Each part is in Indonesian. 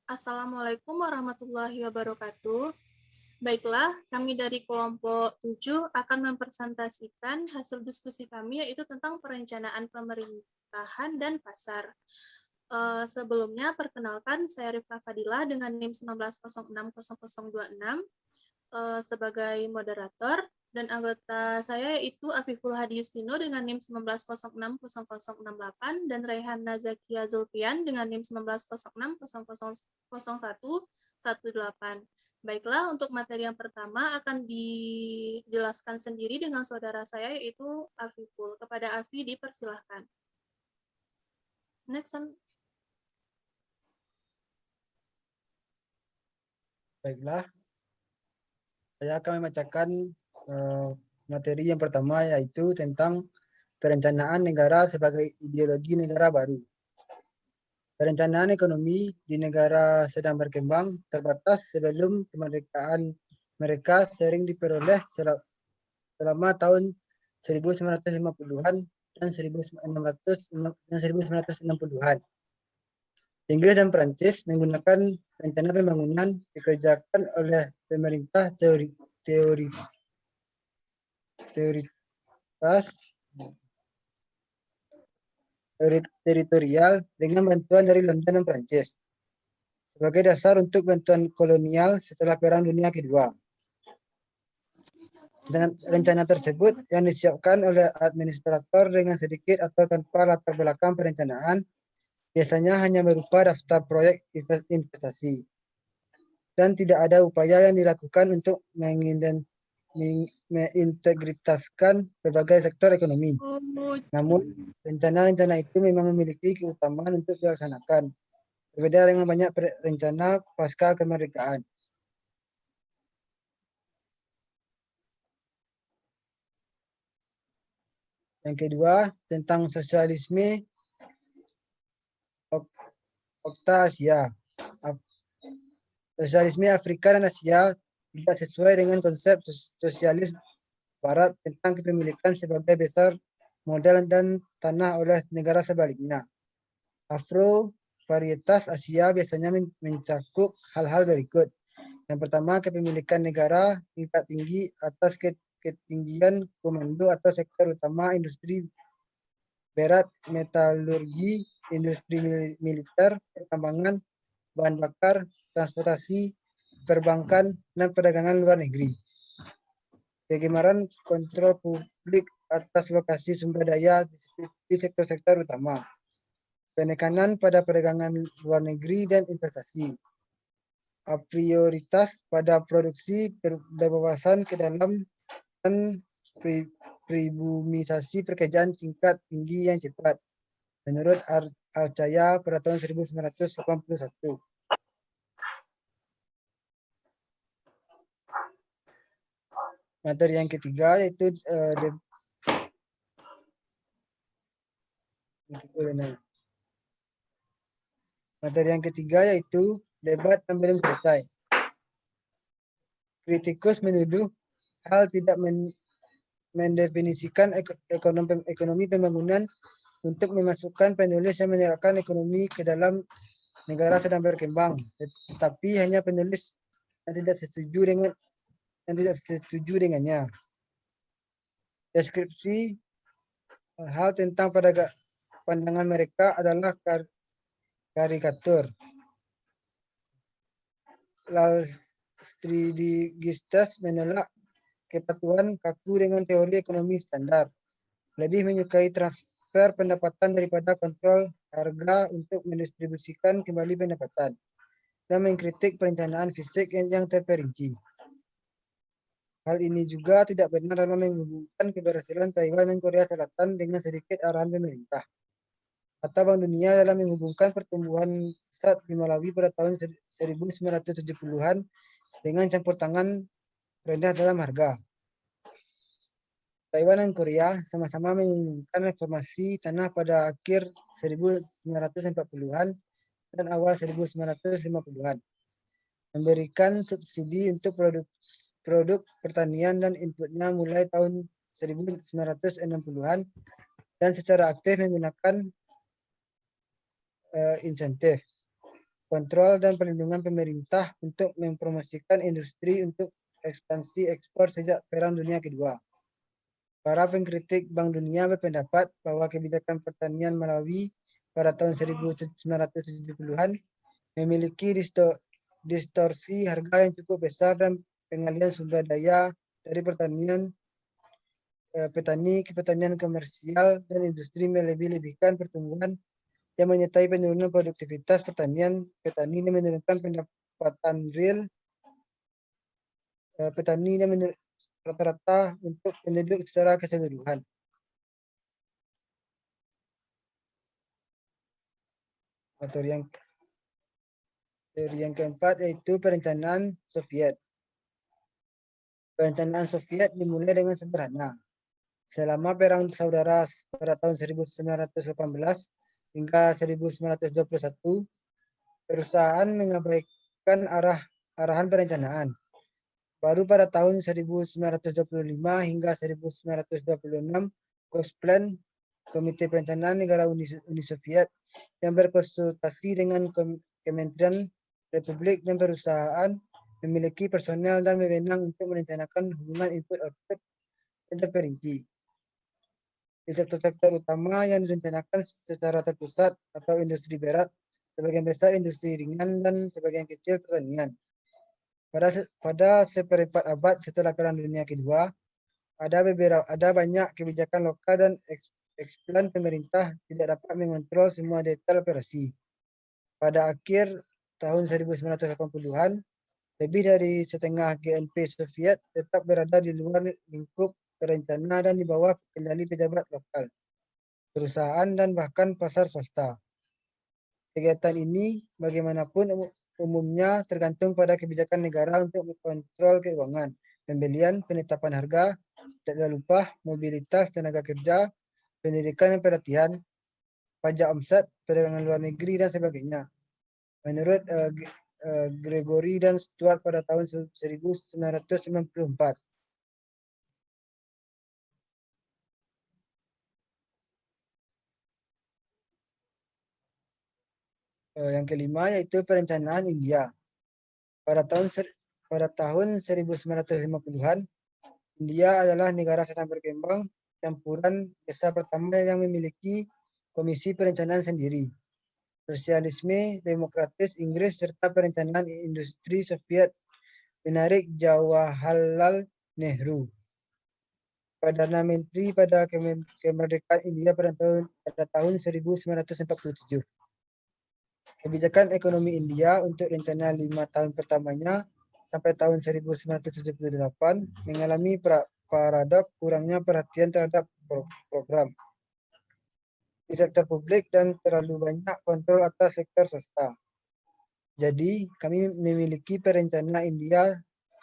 Assalamualaikum warahmatullahi wabarakatuh. Baiklah, kami dari kelompok 7 akan mempresentasikan hasil diskusi kami, yaitu tentang perencanaan pemerintahan dan pasar. Sebelumnya, perkenalkan, saya Rifka Fadilah dengan NIM 19060026 sebagai moderator, dan anggota saya yaitu Afiful Hadi Yustino dengan NIM 19060068 dan Raihan Nazakia Zulfian dengan NIM 1900000118. Baiklah, untuk materi yang pertama akan dijelaskan sendiri dengan saudara saya yaitu Afiful. Kepada Afi dipersilahkan. Next. Baiklah, saya akan membacakan materi yang pertama, yaitu tentang perencanaan negara sebagai ideologi negara baru. Perencanaan ekonomi di negara sedang berkembang terbatas sebelum kemerdekaan mereka sering diperoleh selama tahun 1950-an dan 1960-an. Inggris dan Prancis menggunakan rencana pembangunan dikerjakan oleh pemerintah teritorial dengan bantuan dari London dan Prancis sebagai dasar untuk bantuan kolonial setelah Perang Dunia Kedua. Rencana tersebut yang disiapkan oleh administrator dengan sedikit atau tanpa latar belakang perencanaan biasanya hanya berupa daftar proyek investasi dan tidak ada upaya yang dilakukan untuk mengintegritaskan berbagai sektor ekonomi. Namun, rencana-rencana itu memang memiliki keutamaan untuk dilaksanakan, berbeda dengan banyak rencana pasca kemerdekaan. Yang kedua, tentang sosialisme Okta Asia. Sosialisme Afrika dan Asia tidak sesuai dengan konsep sosialis Barat tentang kepemilikan sebagai besar modal dan tanah oleh negara sebaliknya. Afro-varietas Asia biasanya mencakup hal-hal berikut. Yang pertama, kepemilikan negara tingkat tinggi atas ketinggian komando atau sektor utama industri berat, metalurgi, industri militer, pertambangan, bahan bakar, transportasi, perbankan, dan perdagangan luar negeri. Bagaimana kontrol publik atas lokasi sumber daya di sektor-sektor utama. Penekanan pada perdagangan luar negeri dan investasi. Prioritas pada produksi berwawasan ke dalam dan pribumisasi pekerjaan tingkat tinggi yang cepat. Menurut Arcaya pada tahun 1981. Materi yang ketiga yaitu materi yang ketiga yaitu debat yang belum selesai. Kritikus menuduh hal tidak mendefinisikan ekonomi pembangunan untuk memasukkan penulis yang menyerahkan ekonomi ke dalam negara sedang berkembang, tetapi hanya penulis yang tidak setuju dengannya. Deskripsi hal tentang pandangan mereka adalah karikatur. Lalstridigistas menolak kepatuhan kaku dengan teori ekonomi standar. Lebih menyukai transfer pendapatan daripada kontrol harga untuk mendistribusikan kembali pendapatan. Dan mengkritik perencanaan fisik yang terperinci. Hal ini juga tidak benar dalam menghubungkan keberhasilan Taiwan dan Korea Selatan dengan sedikit arahan pemerintah. Atau Bank Dunia dalam menghubungkan pertumbuhan pesat di Malawi pada tahun 1970-an dengan campur tangan rendah dalam harga. Taiwan dan Korea sama-sama menginginkan reformasi tanah pada akhir 1940-an dan awal 1950-an. Memberikan subsidi untuk produk pertanian dan inputnya mulai tahun 1960-an dan secara aktif menggunakan insentif. kontrol dan perlindungan pemerintah untuk mempromosikan industri untuk ekspansi ekspor sejak Perang Dunia Kedua. Para pengkritik Bank Dunia berpendapat bahwa kebijakan pertanian Malawi pada tahun 1970-an memiliki distorsi harga yang cukup besar dan pengalihan sumber daya dari petani ke pertanian komersial dan industri melebih-lebihkan pertumbuhan yang menyertai penurunan produktivitas pertanian. Petani ini menurunkan pendapatan real petani dan rata-rata untuk penduduk secara keseluruhan. Teori yang keempat yaitu perencanaan Soviet. Perencanaan Soviet dimulai dengan sederhana. Selama Perang Saudara pada tahun 1918 hingga 1921, perusahaan mengabaikan arahan perencanaan. Baru pada tahun 1925 hingga 1926, Gosplan, Komite Perencanaan Negara Uni Soviet, yang berkonsultasi dengan Kementerian Republik dan perusahaan, memiliki personel dan wewenang untuk merencanakan hubungan input-output yang terperinci. Di sektor-sektor utama yang direncanakan secara terpusat atau industri berat, sebagian besar industri ringan dan sebagian kecil pertanian. Pada seperempat abad setelah Perang Dunia Kedua, ada banyak kebijakan lokal dan eksplan pemerintah tidak dapat mengontrol semua detail operasi. Pada akhir tahun 1980-an, lebih dari setengah GNP Soviet tetap berada di luar lingkup perencana dan di bawah kendali pejabat lokal, perusahaan, dan bahkan pasar swasta. Kegiatan ini bagaimanapun umumnya tergantung pada kebijakan negara untuk mengontrol keuangan, pembelian, penetapan harga, jadwal upah, mobilitas tenaga kerja, pendidikan dan pelatihan, pajak omset, perdagangan luar negeri, dan sebagainya. Menurut Gregory dan Stuart pada tahun 1994. Yang kelima yaitu perencanaan India. Pada tahun 1950-an, India adalah negara sedang berkembang campuran besar pertama yang memiliki komisi perencanaan sendiri. Sosialisme demokratis Inggris serta perencanaan industri Soviet menarik Jawaharlal Nehru, Perdana Menteri pada kemerdekaan India pada tahun 1947. Kebijakan ekonomi India untuk rencana 5 tahun pertamanya sampai tahun 1978 mengalami paradok kurangnya perhatian terhadap program di sektor publik dan terlalu banyak kontrol atas sektor swasta. Jadi, kami memiliki perencana India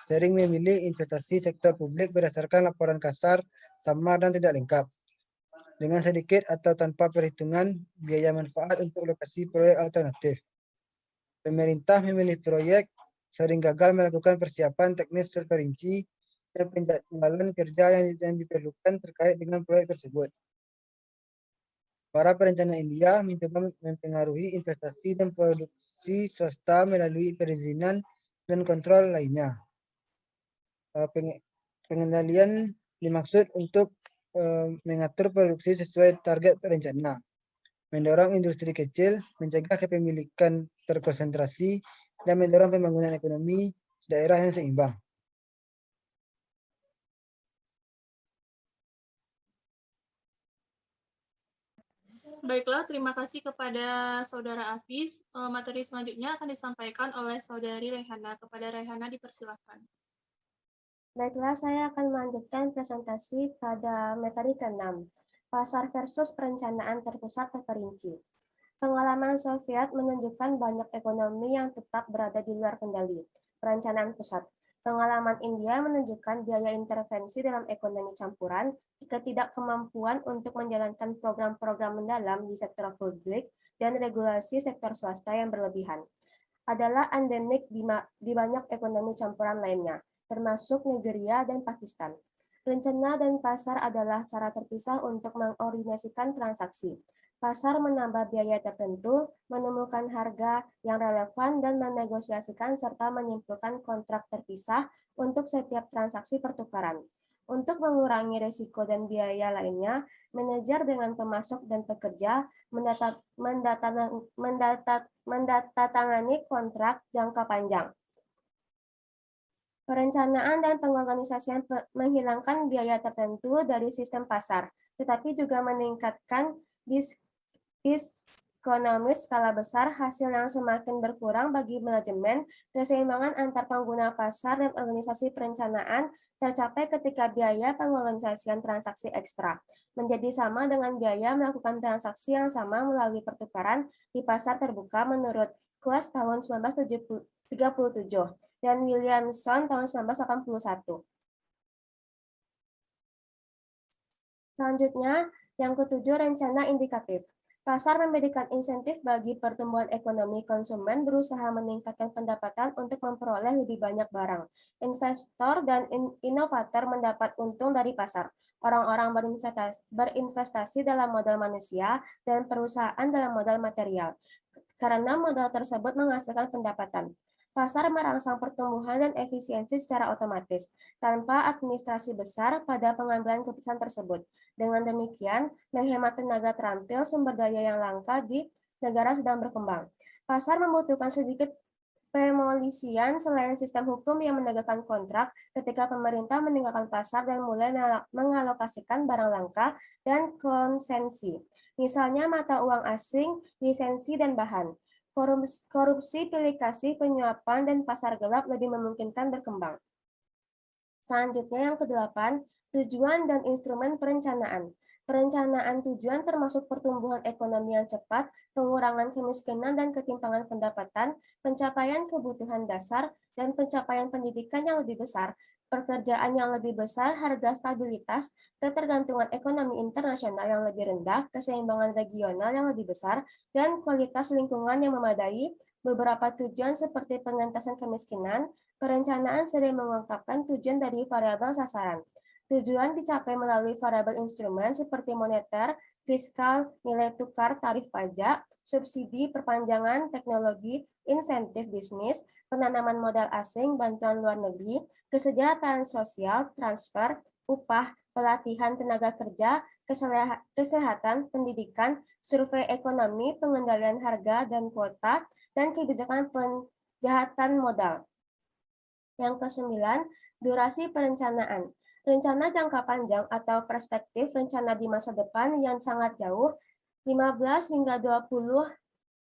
sering memilih investasi sektor publik berdasarkan laporan kasar, samar, dan tidak lengkap, dengan sedikit atau tanpa perhitungan biaya manfaat untuk lokasi proyek alternatif. Pemerintah memilih proyek sering gagal melakukan persiapan teknis terperinci dan penjadwalan kerja yang diperlukan terkait dengan proyek tersebut. Para perencana India mencoba mempengaruhi investasi dan produksi swasta melalui perizinan dan kontrol lainnya. Pengendalian dimaksud untuk mengatur produksi sesuai target perencana, mendorong industri kecil, mencegah kepemilikan terkonsentrasi, dan mendorong pembangunan ekonomi daerah yang seimbang. Baiklah, terima kasih kepada Saudara Afis. Materi selanjutnya akan disampaikan oleh Saudari Rehana. Kepada Rehana dipersilakan. Baiklah, saya akan melanjutkan presentasi pada materi ke-6, pasar versus perencanaan terpusat terperinci. Pengalaman Soviet menunjukkan banyak ekonomi yang tetap berada di luar kendali perencanaan pusat. Pengalaman India menunjukkan biaya intervensi dalam ekonomi campuran, ketidakmampuan untuk menjalankan program-program mendalam di sektor publik, dan regulasi sektor swasta yang berlebihan. Adalah endemik di banyak ekonomi campuran lainnya, termasuk Nigeria dan Pakistan. Rencana dan pasar adalah cara terpisah untuk mengordinasikan transaksi. Pasar menambah biaya tertentu, menemukan harga yang relevan, dan menegosiasikan serta menyimpulkan kontrak terpisah untuk setiap transaksi pertukaran. Untuk mengurangi risiko dan biaya lainnya, manajer dengan pemasok dan pekerja mendatatangani kontrak jangka panjang. Perencanaan dan pengorganisasian menghilangkan biaya tertentu dari sistem pasar, tetapi juga meningkatkan diskonomis skala besar, hasil yang semakin berkurang bagi manajemen. Keseimbangan antar pengguna pasar dan organisasi perencanaan tercapai ketika biaya pengorganisasian transaksi ekstra menjadi sama dengan biaya melakukan transaksi yang sama melalui pertukaran di pasar terbuka menurut Quast tahun 1937 dan Williamson tahun 1981. Selanjutnya, yang ketujuh, rencana indikatif. Pasar memberikan insentif bagi pertumbuhan ekonomi. Konsumen berusaha meningkatkan pendapatan untuk memperoleh lebih banyak barang. Investor dan inovator mendapat untung dari pasar. Orang-orang berinvestasi dalam modal manusia dan perusahaan dalam modal material. Karena modal tersebut menghasilkan pendapatan. Pasar merangsang pertumbuhan dan efisiensi secara otomatis, tanpa administrasi besar pada pengambilan keputusan tersebut. Dengan demikian, menghemat tenaga terampil sumber daya yang langka di negara sedang berkembang. Pasar membutuhkan sedikit pemolisian selain sistem hukum yang menegakkan kontrak ketika pemerintah meninggalkan pasar dan mulai mengalokasikan barang langka dan konsensi. Misalnya mata uang asing, lisensi, dan bahan. Korupsi, pilih kasih, penyuapan, dan pasar gelap lebih memungkinkan berkembang. Selanjutnya yang ke-8, tujuan dan instrumen perencanaan. Perencanaan tujuan termasuk pertumbuhan ekonomi yang cepat, pengurangan kemiskinan dan ketimpangan pendapatan, pencapaian kebutuhan dasar, dan pencapaian pendidikan yang lebih besar, pekerjaan yang lebih besar, harga stabilitas, ketergantungan ekonomi internasional yang lebih rendah, keseimbangan regional yang lebih besar, dan kualitas lingkungan yang memadai. Beberapa tujuan seperti pengentasan kemiskinan, perencanaan sering mengungkapkan tujuan dari variabel sasaran. Tujuan dicapai melalui variabel instrumen seperti moneter, fiskal, nilai tukar, tarif pajak, subsidi, perpanjangan teknologi, insentif bisnis, penanaman modal asing, bantuan luar negeri, kesejahteraan sosial, transfer, upah, pelatihan tenaga kerja, kesehatan, pendidikan, survei ekonomi, pengendalian harga dan kuota, dan kebijakan penjahatan modal. Yang ke-9, durasi perencanaan. Rencana jangka panjang atau perspektif rencana di masa depan yang sangat jauh, 15 hingga 20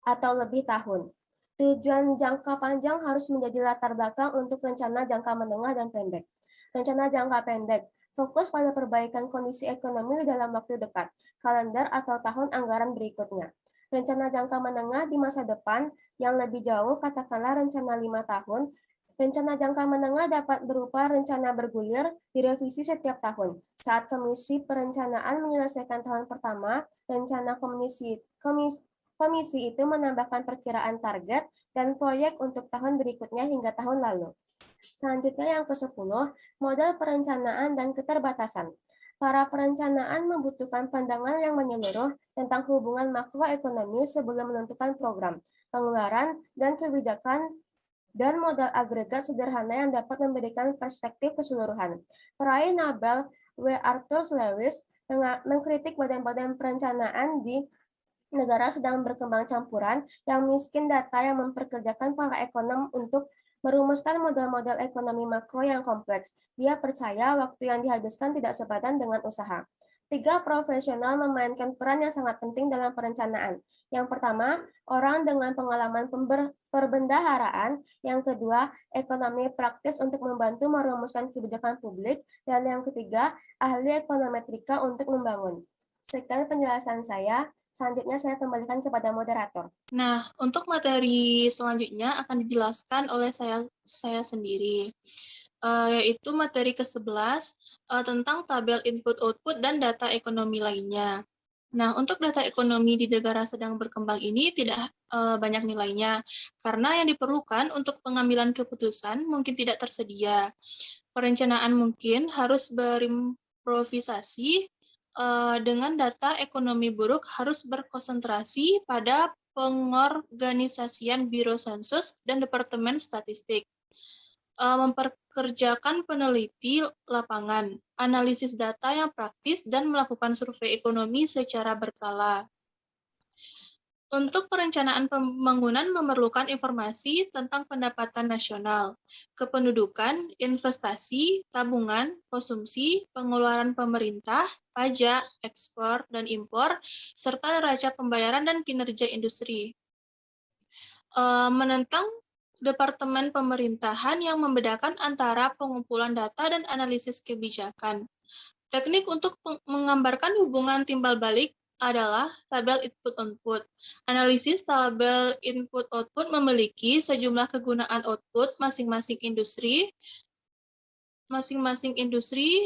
atau lebih tahun. Tujuan jangka panjang harus menjadi latar belakang untuk rencana jangka menengah dan pendek. Rencana jangka pendek fokus pada perbaikan kondisi ekonomi dalam waktu dekat, kalender atau tahun anggaran berikutnya. Rencana jangka menengah di masa depan yang lebih jauh, katakanlah rencana 5 tahun. Rencana jangka menengah dapat berupa rencana bergulir, direvisi setiap tahun. Saat Komisi Perencanaan menyelesaikan tahun pertama, rencana komisi itu menambahkan perkiraan target dan proyek untuk tahun berikutnya hingga tahun lalu. Selanjutnya yang ke-10, model perencanaan dan keterbatasan. Para perencanaan membutuhkan pandangan yang menyeluruh tentang hubungan makroekonomi sebelum menentukan program, pengeluaran, dan kebijakan dan modal agregat sederhana yang dapat memberikan perspektif keseluruhan. Peraih Nobel W. Arthur Lewis mengkritik badan-badan perencanaan di negara sedang berkembang campuran yang miskin data yang memperkerjakan para ekonom untuk merumuskan model-model ekonomi makro yang kompleks. Dia percaya waktu yang dihabiskan tidak sepadan dengan usaha. 3 profesional memainkan peran yang sangat penting dalam perencanaan. Yang pertama, orang dengan pengalaman perbendaharaan. Yang kedua, ekonomi praktis untuk membantu merumuskan kebijakan publik. Dan yang ketiga, ahli ekonometrika untuk membangun. Sekian penjelasan saya. Selanjutnya saya kembalikan kepada moderator. Nah, untuk materi selanjutnya akan dijelaskan oleh saya sendiri, yaitu materi ke-11 tentang tabel input-output dan data ekonomi lainnya. Nah, untuk data ekonomi di negara sedang berkembang ini tidak banyak nilainya, karena yang diperlukan untuk pengambilan keputusan mungkin tidak tersedia. Perencanaan mungkin harus berimprovisasi dengan data ekonomi buruk harus berkonsentrasi pada pengorganisasian Biro Sensus dan Departemen Statistik. Memperkerjakan peneliti lapangan, analisis data yang praktis, dan melakukan survei ekonomi secara berkala. Untuk perencanaan pembangunan memerlukan informasi tentang pendapatan nasional, kependudukan, investasi, tabungan, konsumsi, pengeluaran pemerintah, pajak, ekspor dan impor, serta neraca pembayaran dan kinerja industri. Menentang Departemen Pemerintahan yang membedakan antara pengumpulan data dan analisis kebijakan. Teknik untuk menggambarkan hubungan timbal balik adalah tabel input-output. Analisis tabel input-output memiliki sejumlah kegunaan output masing-masing industri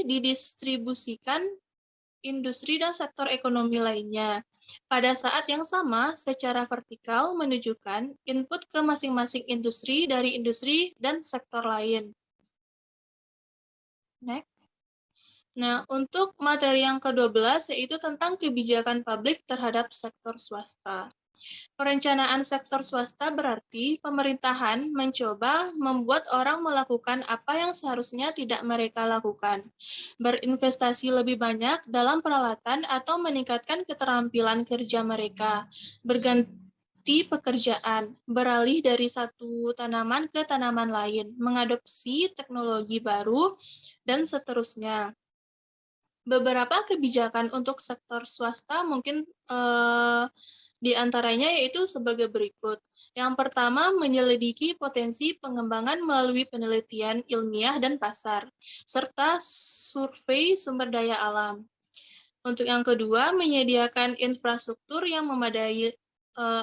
didistribusikan industri dan sektor ekonomi lainnya. Pada saat yang sama, secara vertikal menunjukkan input ke masing-masing industri dari industri dan sektor lain. Next. Nah, untuk materi yang ke-12 yaitu tentang kebijakan publik terhadap sektor swasta. Perencanaan sektor swasta berarti pemerintahan mencoba membuat orang melakukan apa yang seharusnya tidak mereka lakukan. Berinvestasi lebih banyak dalam peralatan atau meningkatkan keterampilan kerja mereka. Berganti pekerjaan, beralih dari satu tanaman ke tanaman lain, mengadopsi teknologi baru, dan seterusnya. Beberapa kebijakan untuk sektor swasta mungkin di antaranya yaitu sebagai berikut. Yang pertama, menyelidiki potensi pengembangan melalui penelitian ilmiah dan pasar, serta survei sumber daya alam. Untuk yang kedua, menyediakan infrastruktur yang memadai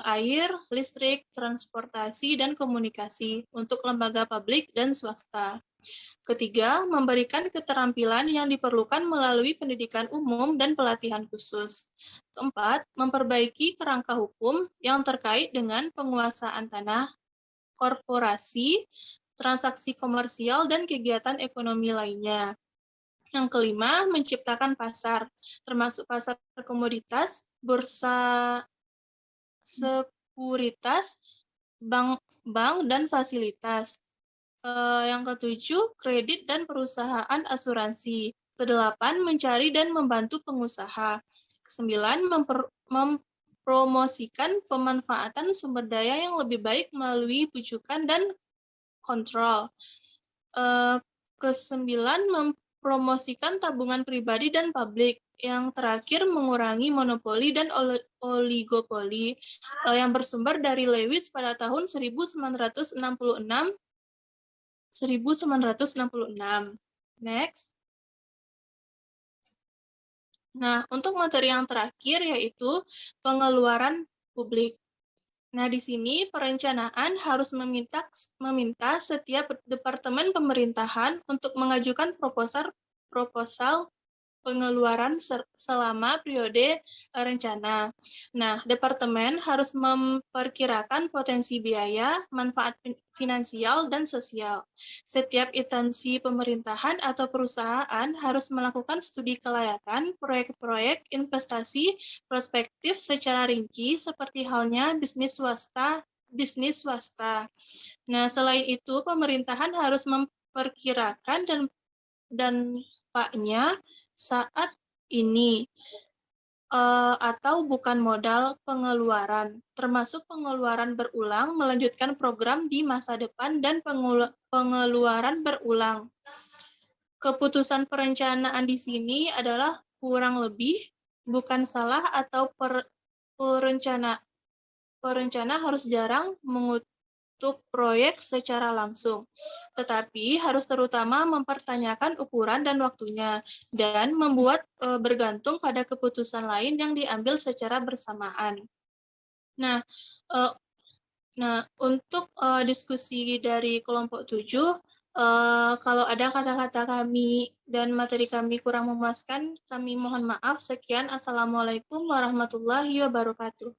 air, listrik, transportasi, dan komunikasi untuk lembaga publik dan swasta. Ketiga, memberikan keterampilan yang diperlukan melalui pendidikan umum dan pelatihan khusus. Keempat, memperbaiki kerangka hukum yang terkait dengan penguasaan tanah, korporasi, transaksi komersial, dan kegiatan ekonomi lainnya. Yang kelima, menciptakan pasar, termasuk pasar komoditas, bursa sekuritas, bank dan fasilitas. Yang ketujuh, kredit dan perusahaan asuransi. Kedelapan, mencari dan membantu pengusaha. Kesembilan, mempromosikan pemanfaatan sumber daya yang lebih baik melalui bujukan dan kontrol. Kesembilan, mempromosikan tabungan pribadi dan publik. Yang terakhir, mengurangi monopoli dan oligopoli yang bersumber dari Lewis pada tahun 1966. Next. Nah, untuk materi yang terakhir yaitu pengeluaran publik. Nah, di sini perencanaan harus meminta setiap departemen pemerintahan untuk mengajukan proposal pengeluaran selama periode rencana. Nah, departemen harus memperkirakan potensi biaya, manfaat finansial, dan sosial. Setiap instansi pemerintahan atau perusahaan harus melakukan studi kelayakan proyek-proyek investasi prospektif secara rinci, seperti halnya bisnis swasta. Nah, selain itu, pemerintahan harus memperkirakan dampaknya saat ini atau bukan modal pengeluaran, termasuk pengeluaran berulang, melanjutkan program di masa depan, dan pengeluaran berulang. Keputusan perencanaan di sini adalah kurang lebih, bukan salah, atau perencana harus jarang mengutuk proyek secara langsung, tetapi harus terutama mempertanyakan ukuran dan waktunya, dan membuat bergantung pada keputusan lain yang diambil secara bersamaan. Nah, untuk diskusi dari kelompok 7, kalau ada kata-kata kami dan materi kami kurang memuaskan, kami mohon maaf. Sekian, Assalamualaikum warahmatullahi wabarakatuh.